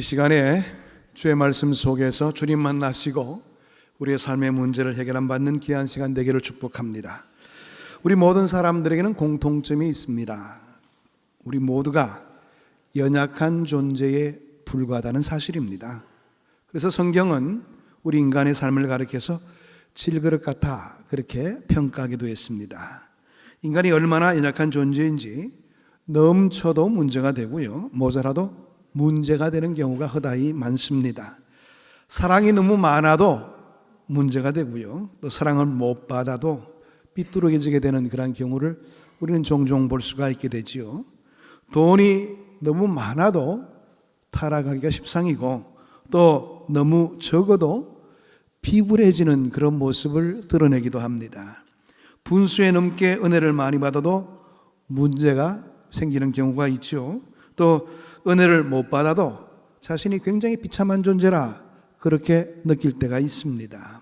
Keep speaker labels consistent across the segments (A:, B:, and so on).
A: 시간에 주의 말씀 속에서 주님 만나시고 우리의 삶의 문제를 해결함 받는 귀한 시간 되기를 축복합니다. 우리 모든 사람들에게는 공통점이 있습니다. 우리 모두가 연약한 존재에 불과하다는 사실입니다. 그래서 성경은 우리 인간의 삶을 가리켜서 질그릇 같아 그렇게 평가하기도 했습니다. 인간이 얼마나 연약한 존재인지 넘쳐도 문제가 되고요, 모자라도 문제가 되는 경우가 허다히 많습니다. 사랑이 너무 많아도 문제가 되고요, 또 사랑을 못 받아도 삐뚤어지게 되는 그런 경우를 우리는 종종 볼 수가 있게 되지요. 돈이 너무 많아도 타락하기가 십상이고, 또 너무 적어도 비굴해지는 그런 모습을 드러내기도 합니다. 분수에 넘게 은혜를 많이 받아도 문제가 생기는 경우가 있죠. 또 은혜를 못 받아도 자신이 굉장히 비참한 존재라 그렇게 느낄 때가 있습니다.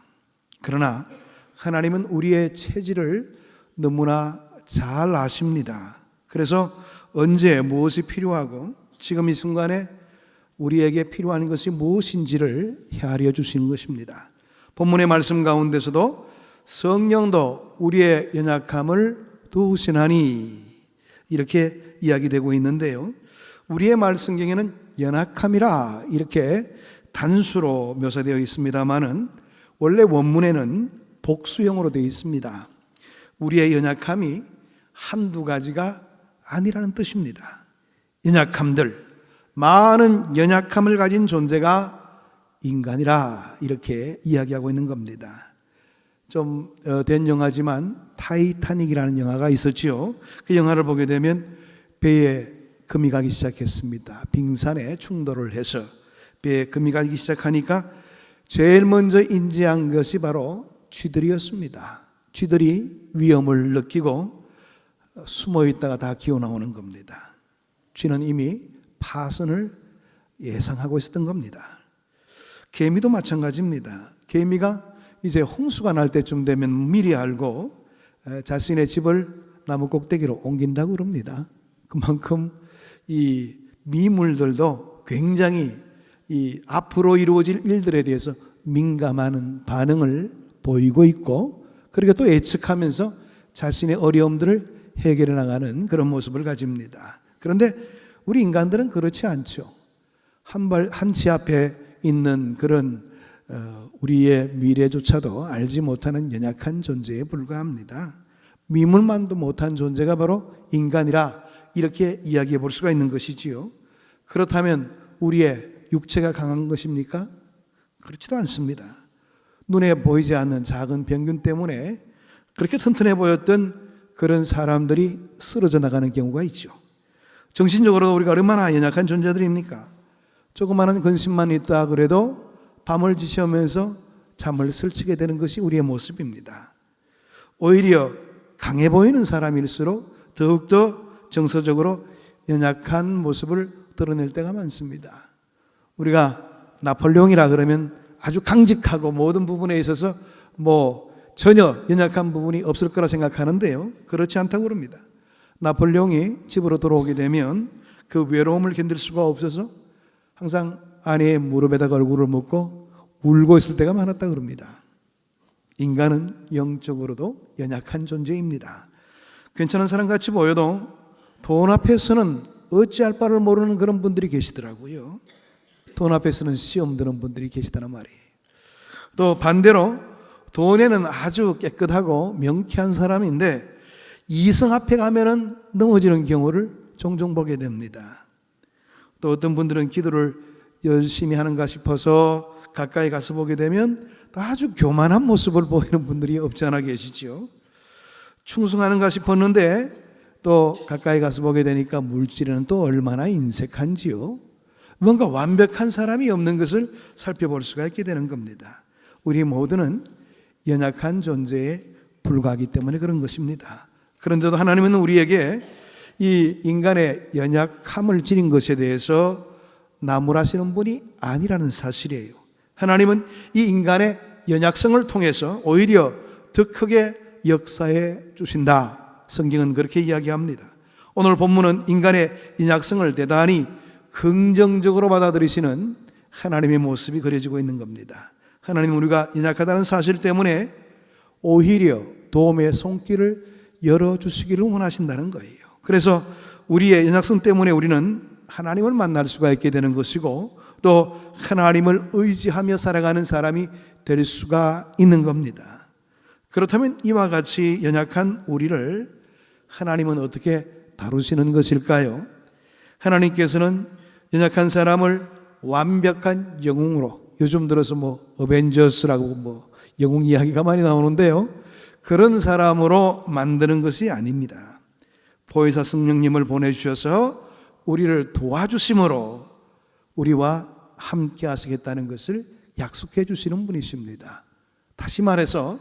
A: 그러나 하나님은 우리의 체질을 너무나 잘 아십니다. 그래서 언제 무엇이 필요하고 지금 이 순간에 우리에게 필요한 것이 무엇인지를 헤아려 주시는 것입니다. 본문의 말씀 가운데서도 성령도 우리의 연약함을 도우시나니 이렇게 이야기되고 있는데요, 우리의 말씀경에는 연약함이라 이렇게 단수로 묘사되어 있습니다마는 원래 원문에는 복수형으로 되어 있습니다. 우리의 연약함이 한두 가지가 아니라는 뜻입니다. 연약함들, 많은 연약함을 가진 존재가 인간이라 이렇게 이야기하고 있는 겁니다. 좀 된 영화지만 타이타닉이라는 영화가 있었지요. 그 영화를 보게 되면 배에 금이 가기 시작했습니다. 빙산에 충돌을 해서 배에 금이 가기 시작하니까 제일 먼저 인지한 것이 바로 쥐들이었습니다. 쥐들이 위험을 느끼고 숨어 있다가 다 기어 나오는 겁니다. 쥐는 이미 파선을 예상하고 있었던 겁니다. 개미도 마찬가지입니다. 개미가 이제 홍수가 날 때쯤 되면 미리 알고 자신의 집을 나무 꼭대기로 옮긴다고 그럽니다. 그만큼 이 미물들도 굉장히 이 앞으로 이루어질 일들에 대해서 민감한 반응을 보이고 있고, 그리고 또 예측하면서 자신의 어려움들을 해결해 나가는 그런 모습을 가집니다. 그런데 우리 인간들은 그렇지 않죠. 한 치 앞에 있는 그런 우리의 미래조차도 알지 못하는 연약한 존재에 불과합니다. 미물만도 못한 존재가 바로 인간이라 이렇게 이야기해 볼 수가 있는 것이지요. 그렇다면 우리의 육체가 강한 것입니까? 그렇지도 않습니다. 눈에 보이지 않는 작은 병균 때문에 그렇게 튼튼해 보였던 그런 사람들이 쓰러져 나가는 경우가 있죠. 정신적으로 우리가 얼마나 연약한 존재들입니까? 조그마한 근심만 있다 그래도 밤을 지새우면서 잠을 설치게 되는 것이 우리의 모습입니다. 오히려 강해 보이는 사람일수록 더욱더 정서적으로 연약한 모습을 드러낼 때가 많습니다. 우리가 나폴레옹이라 그러면 아주 강직하고 모든 부분에 있어서 전혀 연약한 부분이 없을 거라 생각하는데요, 그렇지 않다고 그럽니다. 나폴레옹이 집으로 돌아오게 되면 그 외로움을 견딜 수가 없어서 항상 아내의 무릎에다가 얼굴을 묻고 울고 있을 때가 많았다고 그럽니다. 인간은 영적으로도 연약한 존재입니다. 괜찮은 사람 같이 보여도 돈 앞에서는 어찌할 바를 모르는 그런 분들이 계시더라고요. 돈 앞에서는 시험 드는 분들이 계시다는 말이에요. 또 반대로 돈에는 아주 깨끗하고 명쾌한 사람인데 이성 앞에 가면은 넘어지는 경우를 종종 보게 됩니다. 또 어떤 분들은 기도를 열심히 하는가 싶어서 가까이 가서 보게 되면 또 아주 교만한 모습을 보이는 분들이 없지 않아 계시죠. 충성하는가 싶었는데 또 가까이 가서 보게 되니까 물질에는 또 얼마나 인색한지요. 뭔가 완벽한 사람이 없는 것을 살펴볼 수가 있게 되는 겁니다. 우리 모두는 연약한 존재에 불과하기 때문에 그런 것입니다. 그런데도 하나님은 우리에게 이 인간의 연약함을 지닌 것에 대해서 나무라시는 분이 아니라는 사실이에요. 하나님은 이 인간의 연약성을 통해서 오히려 더 크게 역사해 주신다. 성경은 그렇게 이야기합니다. 오늘 본문은 인간의 연약성을 대단히 긍정적으로 받아들이시는 하나님의 모습이 그려지고 있는 겁니다. 하나님은 우리가 연약하다는 사실 때문에 오히려 도움의 손길을 열어주시기를 원하신다는 거예요. 그래서 우리의 연약성 때문에 우리는 하나님을 만날 수가 있게 되는 것이고, 또 하나님을 의지하며 살아가는 사람이 될 수가 있는 겁니다. 그렇다면 이와 같이 연약한 우리를 하나님은 어떻게 다루시는 것일까요? 하나님께서는 연약한 사람을 완벽한 영웅으로, 요즘 들어서 어벤져스라고 영웅 이야기가 많이 나오는데요, 그런 사람으로 만드는 것이 아닙니다. 보혜사 성령님을 보내주셔서 우리를 도와주심으로 우리와 함께 하시겠다는 것을 약속해 주시는 분이십니다. 다시 말해서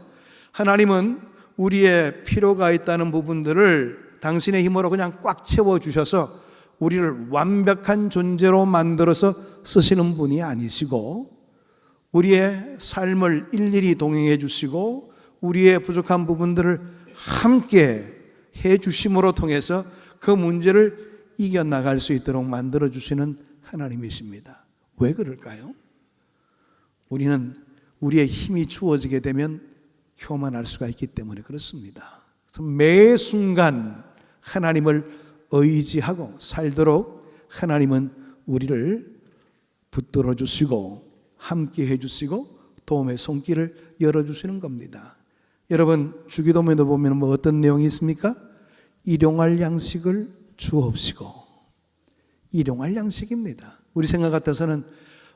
A: 하나님은 우리의 필요가 있다는 부분들을 당신의 힘으로 그냥 꽉 채워주셔서 우리를 완벽한 존재로 만들어서 쓰시는 분이 아니시고, 우리의 삶을 일일이 동행해 주시고 우리의 부족한 부분들을 함께 해 주심으로 통해서 그 문제를 이겨나갈 수 있도록 만들어 주시는 하나님이십니다. 왜 그럴까요? 우리는 우리의 힘이 주어지게 되면 교만할 수가 있기 때문에 그렇습니다. 그래서 매 순간 하나님을 의지하고 살도록 하나님은 우리를 붙들어 주시고 함께 해 주시고 도움의 손길을 열어주시는 겁니다. 여러분, 주기도문에도 보면 어떤 내용이 있습니까? 일용할 양식을 주옵시고. 일용할 양식입니다. 우리 생각 같아서는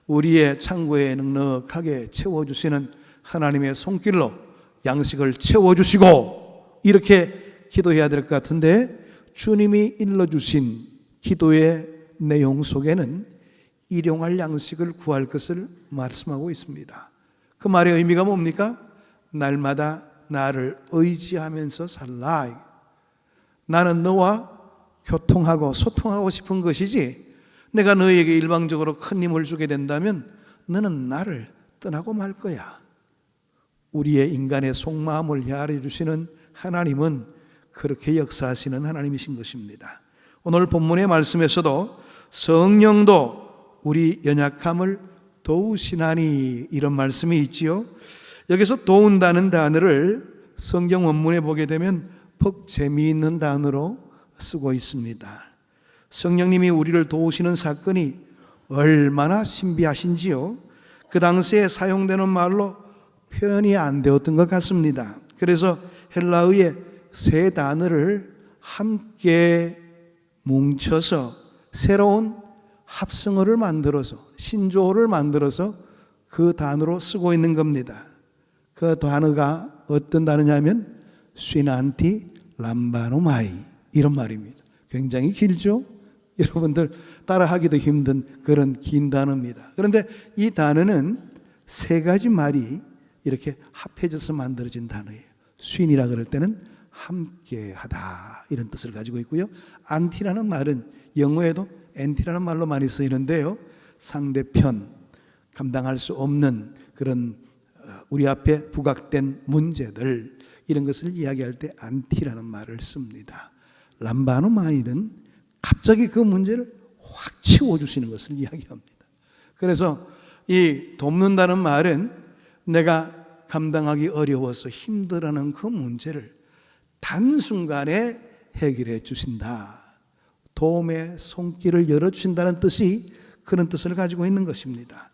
A: 우리의 창고에 넉넉하게 채워주시는 하나님의 손길로 양식을 채워주시고 이렇게 기도해야 될 것 같은데, 주님이 일러주신 기도의 내용 속에는 일용할 양식을 구할 것을 말씀하고 있습니다. 그 말의 의미가 뭡니까? 날마다 나를 의지하면서 살라. 나는 너와 교통하고 소통하고 싶은 것이지, 내가 너에게 일방적으로 큰 힘을 주게 된다면 너는 나를 떠나고 말 거야. 우리의 인간의 속마음을 헤아려 주시는 하나님은 그렇게 역사하시는 하나님이신 것입니다. 오늘 본문의 말씀에서도 성령도 우리 연약함을 도우시나니 이런 말씀이 있지요. 여기서 도운다는 단어를 성경 원문에 보게 되면 퍽 재미있는 단어로 쓰고 있습니다. 성령님이 우리를 도우시는 사건이 얼마나 신비하신지요. 그 당시에 사용되는 말로 표현이 안 되었던 것 같습니다. 그래서 헬라어의 세 단어를 함께 뭉쳐서 새로운 합성어를 만들어서, 신조어를 만들어서 그 단어로 쓰고 있는 겁니다. 그 단어가 어떤 단어냐면 쇠난티 람바노마이 이런 말입니다. 굉장히 길죠? 여러분들 따라하기도 힘든 그런 긴 단어입니다. 그런데 이 단어는 세 가지 말이 이렇게 합해져서 만들어진 단어예요. 쉰이라 그럴 때는 함께하다 이런 뜻을 가지고 있고요. 안티라는 말은 영어에도 엔티라는 말로 많이 쓰이는데요, 상대편, 감당할 수 없는 그런 우리 앞에 부각된 문제들, 이런 것을 이야기할 때 안티라는 말을 씁니다. 람바노마이는 갑자기 그 문제를 확 치워주시는 것을 이야기합니다. 그래서 이 돕는다는 말은 내가 감당하기 어려워서 힘들어하는 그 문제를 단순간에 해결해 주신다. 도움의 손길을 열어주신다는 뜻이 그런 뜻을 가지고 있는 것입니다.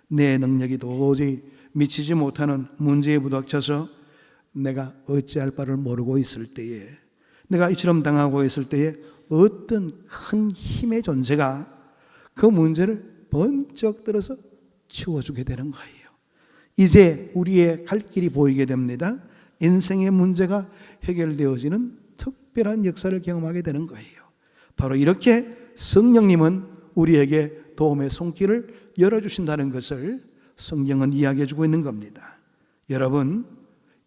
A: 내 능력이 도저히 미치지 못하는 문제에 부닥쳐서 내가 어찌할 바를 모르고 있을 때에, 내가 이처럼 당하고 있을 때에 어떤 큰 힘의 존재가 그 문제를 번쩍 들어서 치워주게 되는 거예요. 이제 우리의 갈 길이 보이게 됩니다. 인생의 문제가 해결되어지는 특별한 역사를 경험하게 되는 거예요. 바로 이렇게 성령님은 우리에게 도움의 손길을 열어주신다는 것을 성경은 이야기해 주고 있는 겁니다. 여러분,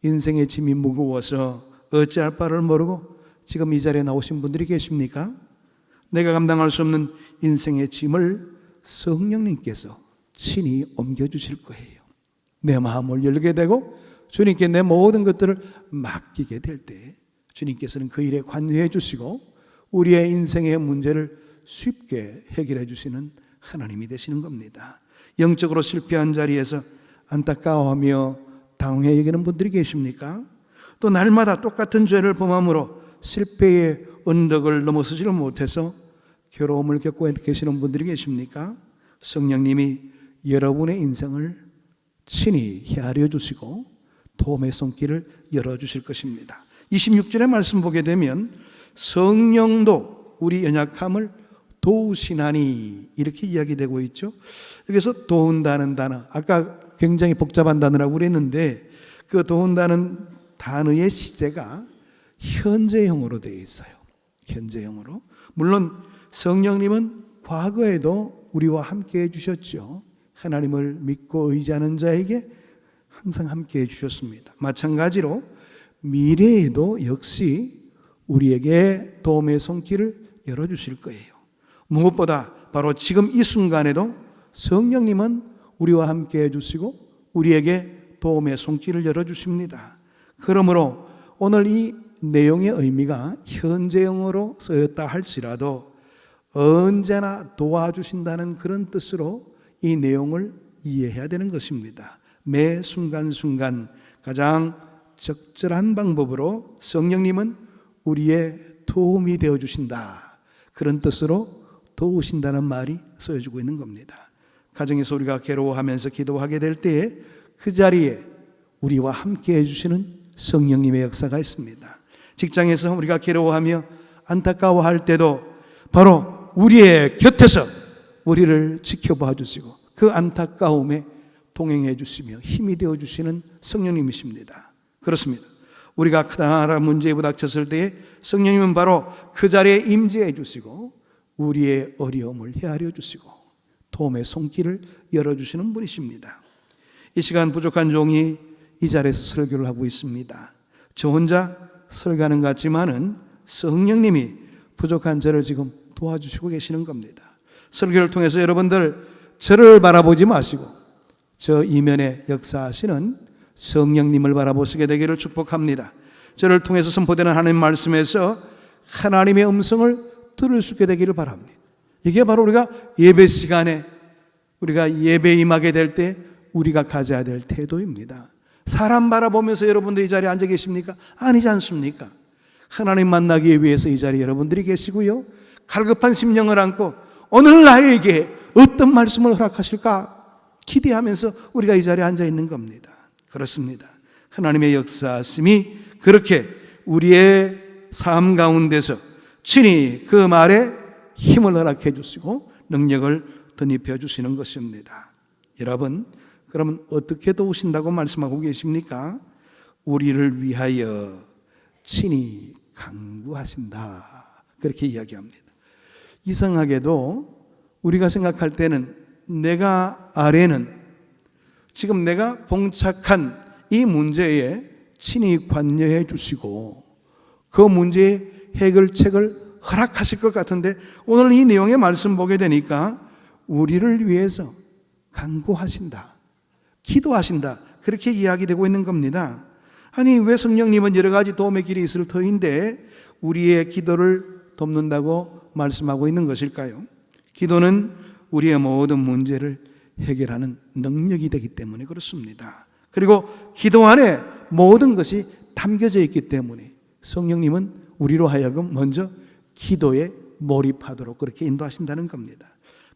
A: 인생의 짐이 무거워서 어찌할 바를 모르고 지금 이 자리에 나오신 분들이 계십니까? 내가 감당할 수 없는 인생의 짐을 성령님께서 친히 옮겨주실 거예요. 내 마음을 열게 되고 주님께 내 모든 것들을 맡기게 될 때 주님께서는 그 일에 관여해 주시고 우리의 인생의 문제를 쉽게 해결해 주시는 하나님이 되시는 겁니다. 영적으로 실패한 자리에서 안타까워하며 당황해 여기는 분들이 계십니까? 또 날마다 똑같은 죄를 범함으로 실패의 언덕을 넘어서지를 못해서 괴로움을 겪고 계시는 분들이 계십니까? 성령님이 여러분의 인생을 친히 헤아려 주시고 도움의 손길을 열어주실 것입니다. 26절의 말씀 보게 되면 성령도 우리 연약함을 도우시나니 이렇게 이야기되고 있죠. 여기서 도운다는 단어, 아까 굉장히 복잡한 단어라고 그랬는데 그 도운다는 단어의 시제가 현재형으로 되어 있어요. 현재형으로. 물론 성령님은 과거에도 우리와 함께 해주셨죠. 하나님을 믿고 의지하는 자에게 항상 함께 해주셨습니다. 마찬가지로 미래에도 역시 우리에게 도움의 손길을 열어주실 거예요. 무엇보다 바로 지금 이 순간에도 성령님은 우리와 함께 해주시고 우리에게 도움의 손길을 열어주십니다. 그러므로 오늘 이 내용의 의미가 현재형으로 쓰였다 할지라도 언제나 도와주신다는 그런 뜻으로 이 내용을 이해해야 되는 것입니다. 매 순간순간 가장 적절한 방법으로 성령님은 우리의 도움이 되어주신다. 그런 뜻으로 도우신다는 말이 쓰여지고 있는 겁니다. 가정에서 우리가 괴로워하면서 기도하게 될 때에 그 자리에 우리와 함께 해주시는 성령님의 역사가 있습니다. 직장에서 우리가 괴로워하며 안타까워할 때도 바로 우리의 곁에서 우리를 지켜봐 주시고 그 안타까움에 동행해 주시며 힘이 되어 주시는 성령님이십니다. 그렇습니다. 우리가 크다란 문제에 부닥쳤을 때에 성령님은 바로 그 자리에 임재해 주시고 우리의 어려움을 헤아려 주시고 도움의 손길을 열어주시는 분이십니다. 이 시간 부족한 종이 이 자리에서 설교를 하고 있습니다. 저 혼자 설교하는 것 같지만은 성령님이 부족한 저를 지금 도와주시고 계시는 겁니다. 설교를 통해서 여러분들 저를 바라보지 마시고 저 이면에 역사하시는 성령님을 바라보시게 되기를 축복합니다. 저를 통해서 선포되는 하나님 말씀에서 하나님의 음성을 들을 수 있게 되기를 바랍니다. 이게 바로 우리가 예배 시간에 우리가 예배에 임하게 될 때 우리가 가져야 될 태도입니다. 사람 바라보면서 여러분들이 이 자리에 앉아 계십니까? 아니지 않습니까? 하나님 만나기 위해서 이 자리에 여러분들이 계시고요. 갈급한 심령을 안고 오늘 나에게 어떤 말씀을 허락하실까 기대하면서 우리가 이 자리에 앉아 있는 겁니다. 그렇습니다. 하나님의 역사심이 그렇게 우리의 삶 가운데서 친히 그 말에 힘을 허락해 주시고 능력을 덧입혀 주시는 것입니다. 여러분, 그러면 어떻게 도우신다고 말씀하고 계십니까? 우리를 위하여 친히 간구하신다. 그렇게 이야기합니다. 이상하게도 우리가 생각할 때는 내가 아래는 지금 내가 봉착한 이 문제에 친히 관여해 주시고 그 문제의 해결책을 허락하실 것 같은데 오늘 이 내용의 말씀 보게 되니까 우리를 위해서 간구하신다, 기도하신다 그렇게 이야기되고 있는 겁니다. 아니 왜 성령님은 여러 가지 도움의 길이 있을 터인데 우리의 기도를 돕는다고 말씀하고 있는 것일까요? 기도는 우리의 모든 문제를 해결하는 능력이 되기 때문에 그렇습니다. 그리고 기도 안에 모든 것이 담겨져 있기 때문에 성령님은 우리로 하여금 먼저 기도에 몰입하도록 그렇게 인도하신다는 겁니다.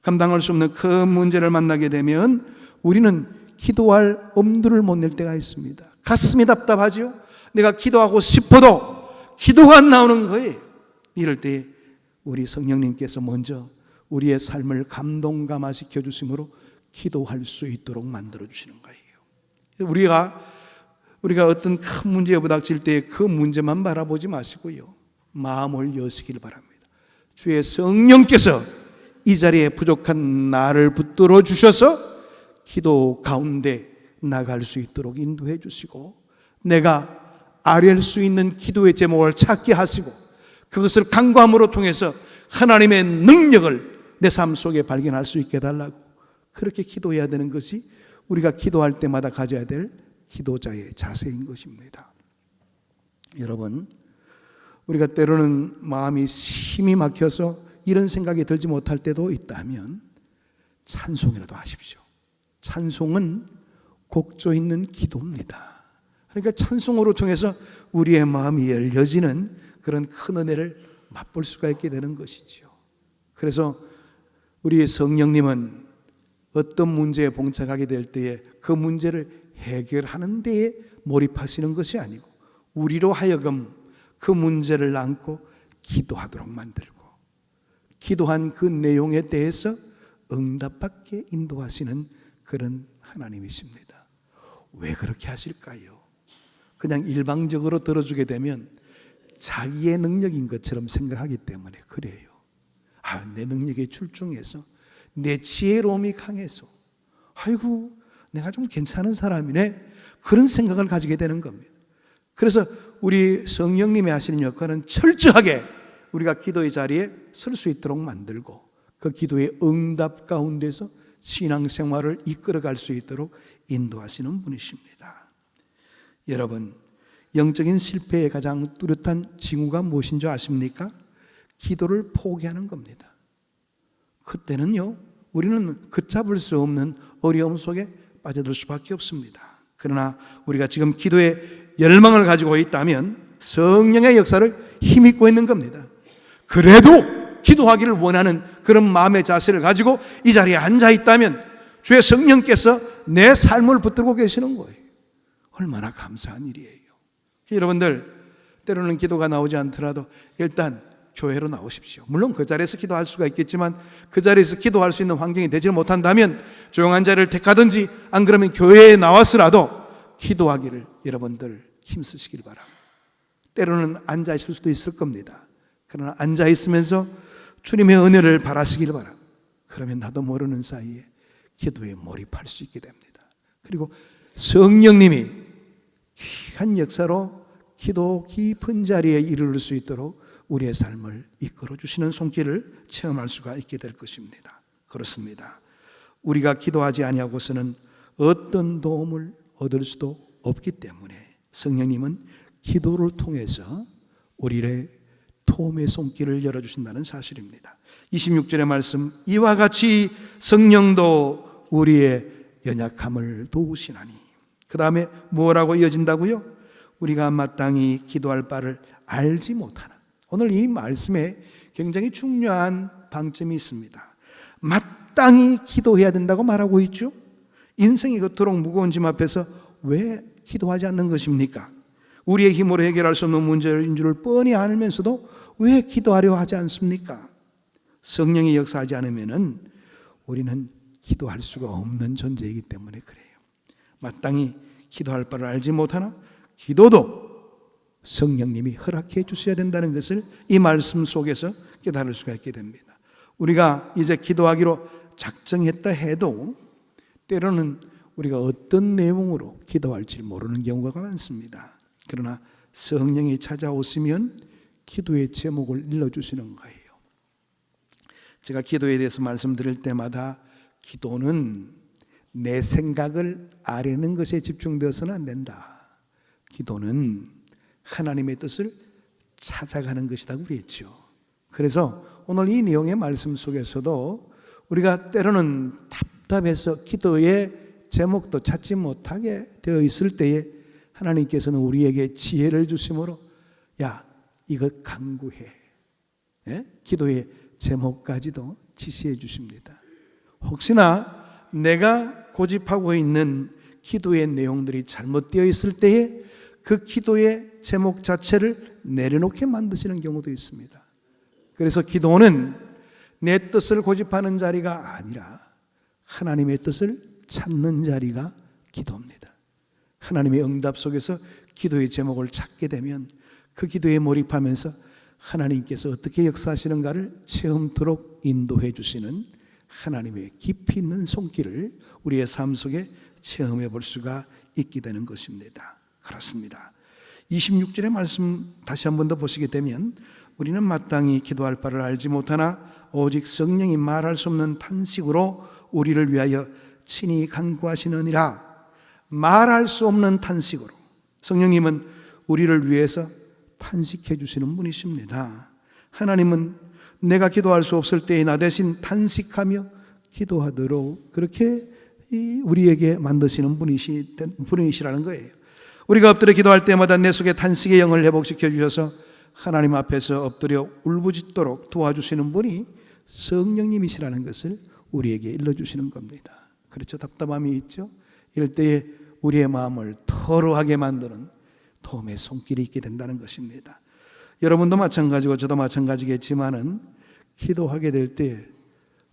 A: 감당할 수 없는 큰 문제를 만나게 되면 우리는 기도할 엄두를 못 낼 때가 있습니다. 가슴이 답답하죠. 내가 기도하고 싶어도 기도가 안 나오는 거예요. 이럴 때 우리 성령님께서 먼저 우리의 삶을 감동감화시켜 주심으로 기도할 수 있도록 만들어 주시는 거예요. 우리가 어떤 큰 문제에 부닥칠 때 그 문제만 바라보지 마시고요. 마음을 여시길 바랍니다. 주의 성령께서 이 자리에 부족한 나를 붙들어 주셔서 기도 가운데 나갈 수 있도록 인도해 주시고 내가 아뢰할 수 있는 기도의 제목을 찾게 하시고 그것을 간구함으로 통해서 하나님의 능력을 내 삶 속에 발견할 수 있게 해달라고 그렇게 기도해야 되는 것이 우리가 기도할 때마다 가져야 될 기도자의 자세인 것입니다. 여러분, 우리가 때로는 마음이 심히 막혀서 이런 생각이 들지 못할 때도 있다면 찬송이라도 하십시오. 찬송은 곡조 있는 기도입니다. 그러니까 찬송으로 통해서 우리의 마음이 열려지는 그런 큰 은혜를 맛볼 수가 있게 되는 것이지요. 그래서 우리 성령님은 어떤 문제에 봉착하게 될 때에 그 문제를 해결하는 데에 몰입하시는 것이 아니고 우리로 하여금 그 문제를 안고 기도하도록 만들고 기도한 그 내용에 대해서 응답받게 인도하시는 그런 하나님이십니다. 왜 그렇게 하실까요? 그냥 일방적으로 들어주게 되면 자기의 능력인 것처럼 생각하기 때문에 그래요. 내 능력에 출중해서 내 지혜로움이 강해서 아이고 내가 좀 괜찮은 사람이네 그런 생각을 가지게 되는 겁니다. 그래서 우리 성령님이 하시는 역할은 철저하게 우리가 기도의 자리에 설 수 있도록 만들고 그 기도의 응답 가운데서 신앙생활을 이끌어갈 수 있도록 인도하시는 분이십니다. 여러분, 영적인 실패의 가장 뚜렷한 징후가 무엇인 줄 아십니까? 기도를 포기하는 겁니다. 그때는요, 우리는 걷잡을 수 없는 어려움 속에 빠져들 수밖에 없습니다. 그러나 우리가 지금 기도의 열망을 가지고 있다면 성령의 역사를 힘입고 있는 겁니다. 그래도 기도하기를 원하는 그런 마음의 자세를 가지고 이 자리에 앉아 있다면 주의 성령께서 내 삶을 붙들고 계시는 거예요. 얼마나 감사한 일이에요. 여러분들, 때로는 기도가 나오지 않더라도 일단 교회로 나오십시오. 물론 그 자리에서 기도할 수가 있겠지만 그 자리에서 기도할 수 있는 환경이 되지 못한다면 조용한 자리를 택하든지 안 그러면 교회에 나와서라도 기도하기를 여러분들 힘쓰시길 바랍니다. 때로는 앉아 있을 수도 있을 겁니다. 그러나 앉아 있으면서 주님의 은혜를 바라시길 바랍니다. 그러면 나도 모르는 사이에 기도에 몰입할 수 있게 됩니다. 그리고 성령님이 귀한 역사로 기도 깊은 자리에 이르를 수 있도록 우리의 삶을 이끌어 주시는 손길을 체험할 수가 있게 될 것입니다. 그렇습니다. 우리가 기도하지 아니하고서는 어떤 도움을 얻을 수도 없기 때문에 성령님은 기도를 통해서 우리의 도움의 손길을 열어주신다는 사실입니다. 26절의 말씀, 이와 같이 성령도 우리의 연약함을 도우시나니. 그 다음에 뭐라고 이어진다고요? 우리가 마땅히 기도할 바를 알지 못하나. 오늘 이 말씀에 굉장히 중요한 방점이 있습니다. 마땅히 기도해야 된다고 말하고 있죠. 인생이 그토록 무거운 짐 앞에서 왜 기도하지 않는 것입니까? 우리의 힘으로 해결할 수 없는 문제인 줄을 뻔히 알면서도 왜 기도하려 하지 않습니까? 성령이 역사하지 않으면 우리는 기도할 수가 없는 존재이기 때문에 그래요. 마땅히 기도할 바를 알지 못하나 기도도 성령님이 허락해 주셔야 된다는 것을 이 말씀 속에서 깨달을 수가 있게 됩니다. 우리가 이제 기도하기로 작정했다 해도 때로는 우리가 어떤 내용으로 기도할지 모르는 경우가 많습니다. 그러나 성령이 찾아오시면 기도의 제목을 일러주시는 거예요. 제가 기도에 대해서 말씀드릴 때마다 기도는 내 생각을 아뢰는 것에 집중되어서는 안 된다. 기도는 하나님의 뜻을 찾아가는 것이라고 그랬죠. 그래서 오늘 이 내용의 말씀 속에서도 우리가 때로는 답답해서 기도의 제목도 찾지 못하게 되어 있을 때에 하나님께서는 우리에게 지혜를 주심으로 야, 이것 간구해. 예? 기도의 제목까지도 지시해 주십니다. 혹시나 내가 고집하고 있는 기도의 내용들이 잘못되어 있을 때에 그 기도의 제목 자체를 내려놓게 만드시는 경우도 있습니다. 그래서 기도는 내 뜻을 고집하는 자리가 아니라 하나님의 뜻을 찾는 자리가 기도입니다. 하나님의 응답 속에서 기도의 제목을 찾게 되면 그 기도에 몰입하면서 하나님께서 어떻게 역사하시는가를 체험토록 인도해 주시는 하나님의 깊이 있는 손길을 우리의 삶 속에 체험해 볼 수가 있게 되는 것입니다. 그렇습니다. 26절의 말씀 다시 한 번 더 보시게 되면 우리는 마땅히 기도할 바를 알지 못하나 오직 성령이 말할 수 없는 탄식으로 우리를 위하여 친히 간구하시느니라. 말할 수 없는 탄식으로 성령님은 우리를 위해서 탄식해 주시는 분이십니다. 하나님은 내가 기도할 수 없을 때에 나 대신 탄식하며 기도하도록 그렇게 우리에게 만드시는 분이시라는 거예요. 우리가 엎드려 기도할 때마다 내 속에 탄식의 영을 회복시켜 주셔서 하나님 앞에서 엎드려 울부짖도록 도와주시는 분이 성령님이시라는 것을 우리에게 일러주시는 겁니다. 그렇죠? 답답함이 있죠? 이럴 때에 우리의 마음을 터루하게 만드는 도움의 손길이 있게 된다는 것입니다. 여러분도 마찬가지고 저도 마찬가지겠지만은 기도하게 될 때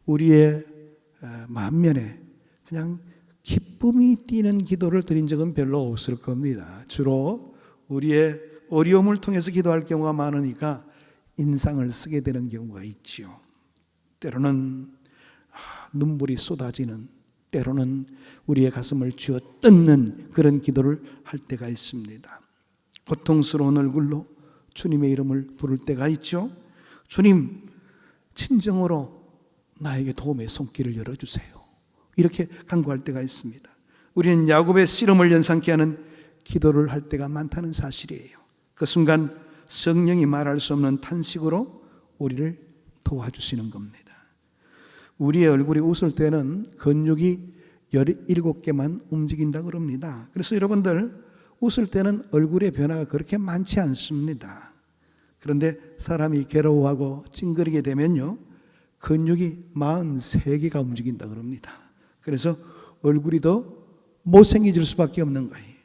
A: 우리의 만면에 그냥 기쁨이 뛰는 기도를 드린 적은 별로 없을 겁니다. 주로 우리의 어려움을 통해서 기도할 경우가 많으니까 인상을 쓰게 되는 경우가 있지요. 때로는 눈물이 쏟아지는, 때로는 우리의 가슴을 쥐어 뜯는 그런 기도를 할 때가 있습니다. 고통스러운 얼굴로 주님의 이름을 부를 때가 있죠. 주님, 진정으로 나에게 도움의 손길을 열어주세요. 이렇게 간구할 때가 있습니다. 우리는 야곱의 씨름을 연상케 하는 기도를 할 때가 많다는 사실이에요. 그 순간 성령이 말할 수 없는 탄식으로 우리를 도와주시는 겁니다. 우리의 얼굴이 웃을 때는 근육이 17개만 움직인다고 그럽니다. 그래서 여러분들 웃을 때는 얼굴의 변화가 그렇게 많지 않습니다. 그런데 사람이 괴로워하고 찡그리게 되면요, 근육이 43개가 움직인다고 그럽니다. 그래서 얼굴이 더 못생겨질 수밖에 없는 거예요.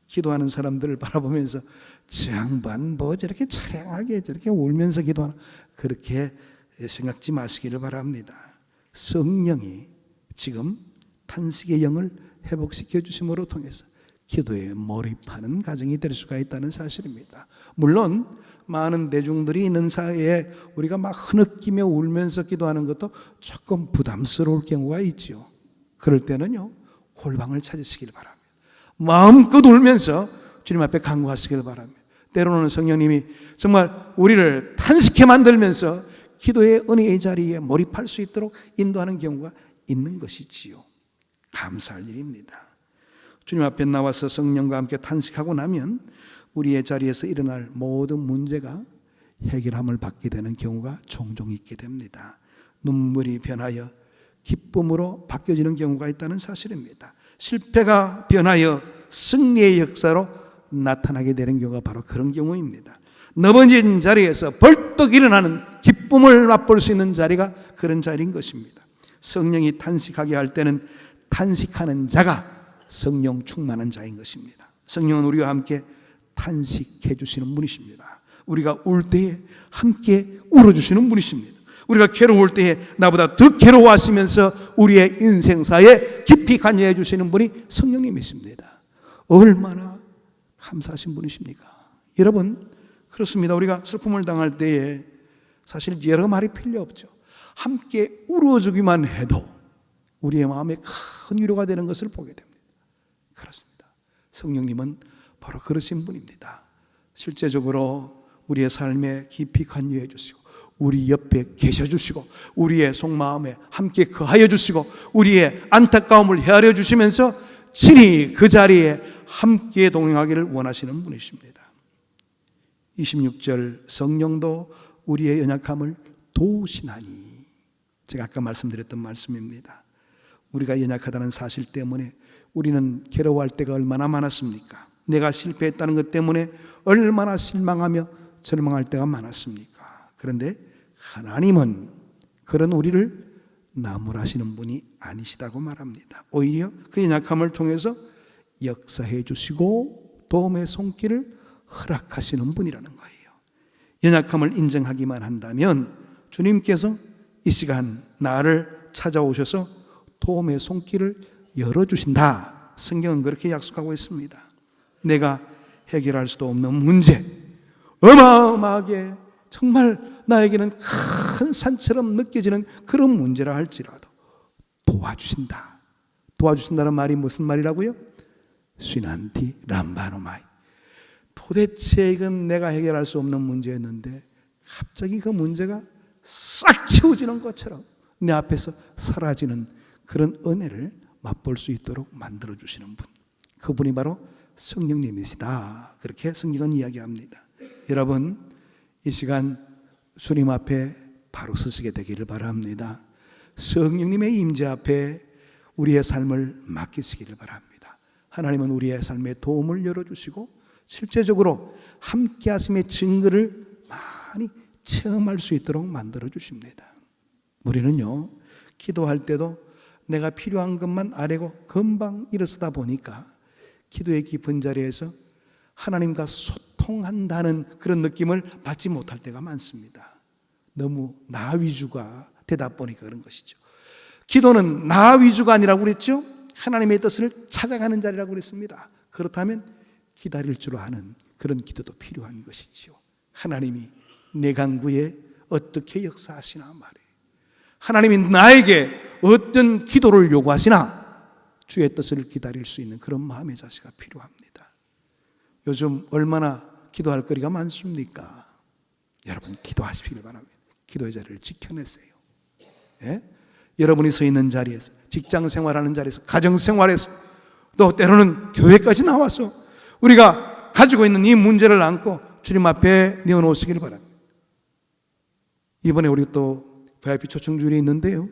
A: 기도하는 사람들을 바라보면서 저 양반 뭐 저렇게 차량하게 저렇게 울면서 기도하나, 그렇게 생각지 마시기를 바랍니다. 성령이 지금 탄식의 영을 회복시켜 주심으로 통해서 기도에 몰입하는 가정이 될 수가 있다는 사실입니다. 물론 많은 대중들이 있는 사이에 우리가 막 흐느끼며 울면서 기도하는 것도 조금 부담스러울 경우가 있죠. 그럴 때는요, 골방을 찾으시길 바랍니다. 마음껏 울면서 주님 앞에 간구하시길 바랍니다. 때로는 성령님이 정말 우리를 탄식해 만들면서 기도의 은혜의 자리에 몰입할 수 있도록 인도하는 경우가 있는 것이지요. 감사할 일입니다. 주님 앞에 나와서 성령과 함께 탄식하고 나면 우리의 자리에서 일어날 모든 문제가 해결함을 받게 되는 경우가 종종 있게 됩니다. 눈물이 변하여 기쁨으로 바뀌어지는 경우가 있다는 사실입니다. 실패가 변하여 승리의 역사로 나타나게 되는 경우가 바로 그런 경우입니다. 넘어진 자리에서 벌떡 일어나는 기쁨을 맛볼 수 있는 자리가 그런 자리인 것입니다. 성령이 탄식하게 할 때는 탄식하는 자가 성령 충만한 자인 것입니다. 성령은 우리와 함께 탄식해 주시는 분이십니다. 우리가 울 때에 함께 울어주시는 분이십니다. 우리가 괴로울 때에 나보다 더 괴로워하시면서 우리의 인생사에 깊이 관여해 주시는 분이 성령님이십니다. 얼마나 감사하신 분이십니까? 여러분, 그렇습니다. 우리가 슬픔을 당할 때에 사실 여러 말이 필요 없죠. 함께 울어주기만 해도 우리의 마음에 큰 위로가 되는 것을 보게 됩니다. 그렇습니다. 성령님은 바로 그러신 분입니다. 실제적으로 우리의 삶에 깊이 관여해 주시고 우리 옆에 계셔 주시고 우리의 속마음에 함께 거하여 주시고 우리의 안타까움을 헤아려 주시면서 친히 그 자리에 함께 동행하기를 원하시는 분이십니다. 26절, 성령도 우리의 연약함을 도우시나니, 제가 아까 말씀드렸던 말씀입니다. 우리가 연약하다는 사실 때문에 우리는 괴로워할 때가 얼마나 많았습니까? 내가 실패했다는 것 때문에 얼마나 실망하며 절망할 때가 많았습니까? 그런데 하나님은 그런 우리를 나무라시는 분이 아니시다고 말합니다. 오히려 그 연약함을 통해서 역사해 주시고 도움의 손길을 허락하시는 분이라는 거예요. 연약함을 인정하기만 한다면 주님께서 이 시간 나를 찾아오셔서 도움의 손길을 열어주신다. 성경은 그렇게 약속하고 있습니다. 내가 해결할 수도 없는 문제, 어마어마하게 정말 나에게는 큰 산처럼 느껴지는 그런 문제라 할지라도 도와주신다. 도와주신다는 말이 무슨 말이라고요? 쉬난티 람바노마이. 도대체 이건 내가 해결할 수 없는 문제였는데 갑자기 그 문제가 싹 치워지는 것처럼 내 앞에서 사라지는 그런 은혜를 맛볼 수 있도록 만들어주시는 분, 그분이 바로 성령님이시다. 그렇게 성경은 이야기합니다. 여러분, 이 시간 주님 앞에 바로 서시게 되기를 바랍니다. 성령님의 임재 앞에 우리의 삶을 맡기시기를 바랍니다. 하나님은 우리의 삶에 도움을 열어주시고 실제적으로 함께 하심의 증거를 많이 체험할 수 있도록 만들어 주십니다. 우리는요, 기도할 때도 내가 필요한 것만 아뢰고 금방 일어서다 보니까 기도의 깊은 자리에서 하나님과 소통한다는 그런 느낌을 받지 못할 때가 많습니다. 너무 나 위주가 되다 보니까 그런 것이죠. 기도는 나 위주가 아니라고 그랬죠. 하나님의 뜻을 찾아가는 자리라고 그랬습니다. 그렇다면 기다릴 줄 아는 그런 기도도 필요한 것이지요. 하나님이 내 간구에 어떻게 역사하시나 말이에요. 하나님이 나에게 어떤 기도를 요구하시나 주의 뜻을 기다릴 수 있는 그런 마음의 자세가 필요합니다. 요즘 얼마나 기도할 거리가 많습니까? 여러분 기도하시길 바랍니다. 기도의 자리를 지켜내세요. 예? 여러분이 서 있는 자리에서, 직장 생활하는 자리에서, 가정 생활에서, 또 때로는 교회까지 나와서 우리가 가지고 있는 이 문제를 안고 주님 앞에 내어놓으시길 바랍니다. 이번에 우리 또 VIP 초청주일이 있는데요,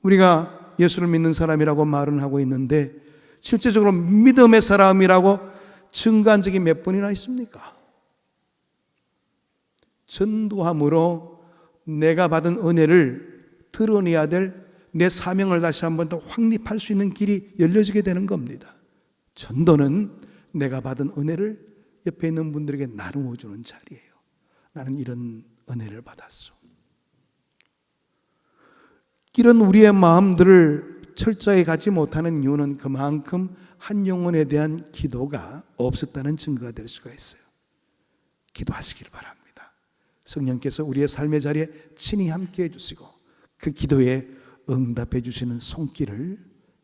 A: 우리가 예수를 믿는 사람이라고 말은 하고 있는데 실제적으로 믿음의 사람이라고 증거한 적이 몇 번이나 있습니까? 전도함으로 내가 받은 은혜를 드러내야 될 내 사명을 다시 한 번 더 확립할 수 있는 길이 열려지게 되는 겁니다. 전도는 내가 받은 은혜를 옆에 있는 분들에게 나누어 주는 자리예요. 나는 이런 은혜를 받았어. 이런 우리의 마음들을 철저히 갖지 못하는 이유는 그만큼 한 영혼에 대한 기도가 없었다는 증거가 될 수가 있어요. 기도하시길 바랍니다. 성령께서 우리의 삶의 자리에 친히 함께 해주시고 그 기도에 응답해 주시는 손길을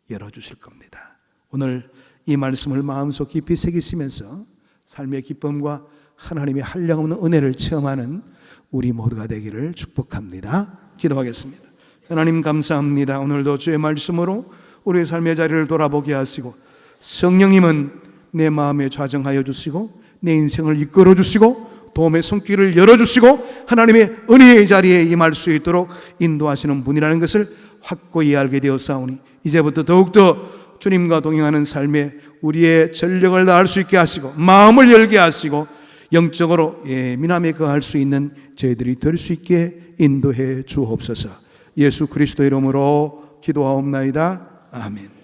A: 열어주실 겁니다. 오늘 이 말씀을 마음속 깊이 새기시면서 삶의 기쁨과 하나님의 한량없는 은혜를 체험하는 우리 모두가 되기를 축복합니다. 기도하겠습니다. 하나님 감사합니다. 오늘도 주의 말씀으로 우리의 삶의 자리를 돌아보게 하시고 성령님은 내 마음에 좌정하여 주시고 내 인생을 이끌어 주시고 도움의 손길을 열어주시고 하나님의 은혜의 자리에 임할 수 있도록 인도하시는 분이라는 것을 확고히 알게 되었사오니 이제부터 더욱더 주님과 동행하는 삶에 우리의 전력을 다할 수 있게 하시고 마음을 열게 하시고 영적으로 예민함에 거할 수 있는 저희들이 될 수 있게 인도해 주옵소서. 예수 그리스도 이름으로 기도하옵나이다. 아멘.